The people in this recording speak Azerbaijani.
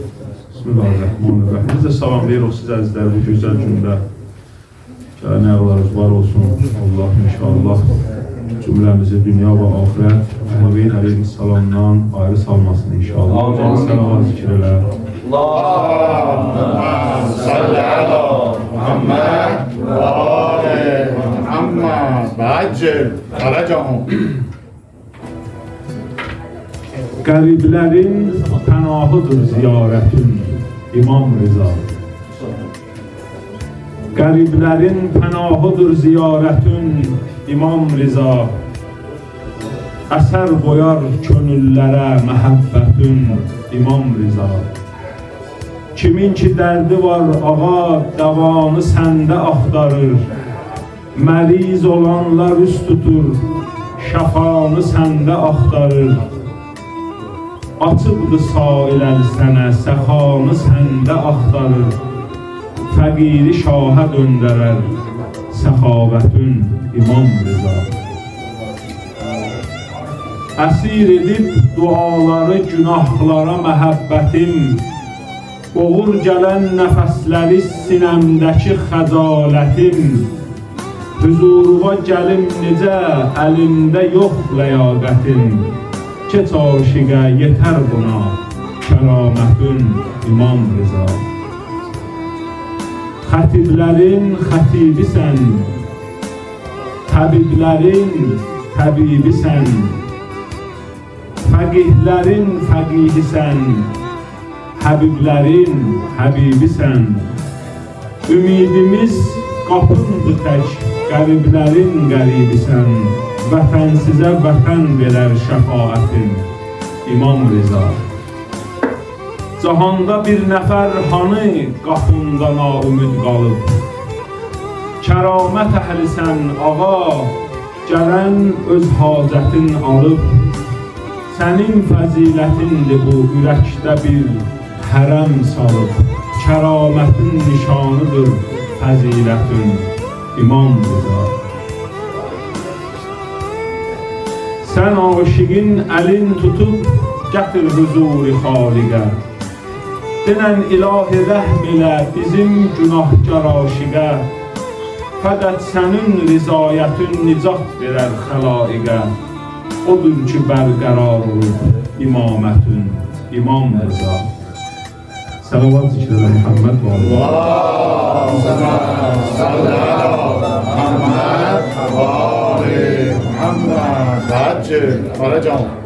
Bismillahirrahmanirrahim. Biz də salamlayırıq siz əzizlər bu gözəl gündə. Gələn ayaqlarınız var olsun. Allah inşallah cümləmizi dünya və axirət Nəbiyin əleyhissalamdan ayrı salmasın inşallah. Səlavat zikr elə. Allahümme salli ala Muhammed ve ali Muhammed ve accel faracahum. Qəriblərin pənahıdır ziyarətin İmam Rıza. Qəriblərin pənahıdır ziyarətin İmam Rıza. Əsər boyar könüllərə məhəbbətin İmam Rıza. Kimin ki dərdi var ağa, dəvanı səndə axtarır. Məriz olanlar üst tutur, şəfanı səndə axtarır. Açıbdır sailəl sənə, səxanı səndə axtarır. Fəqiri şaha döndərər, səxavətin İmam Rıza. Əsir edib duaları, günahlara məhəbbətim, boğur gələn nəfəsləri sinəmdəki xəcalətim. Hüzuruva gəlim necə, əlimdə yox ləyaqətim. Keç aşiqə yetər buna, kəramətin İmam Rıza. Xətiblərin xətibisən, təbiblərin təbibisən, fəqihlərin fəqihisən, həbiblərin həbibisən. Ümidimiz qapındır tək, qəriblərin qəribisən. Vətən sizə vətən verər şəfaətin İmam Rıza. Cahanda bir nəfər hanı qapında naümid qalıb. Kəramət əhlisən ağa, gələn öz hacətin alıb. Sənin fəzilətindir bu ürəkdə bir hərəm salıb. Kəramətin nişanıdır fəzilətin İmam Rıza. Sən aşiqin əlin tutub gətir huzuri xaliqə. Denən ilahi rəhm ilə bizim günahkar aşiqə. Fəqət sənin rizayətin nicat verər xəlaiqə. Odur ki bərqərar olur imamətin İmam Rıza. Səlavat zikr elə Muhammed və Allahümme salli ala Muhammed ve ali Muhammed ve accel faracahum.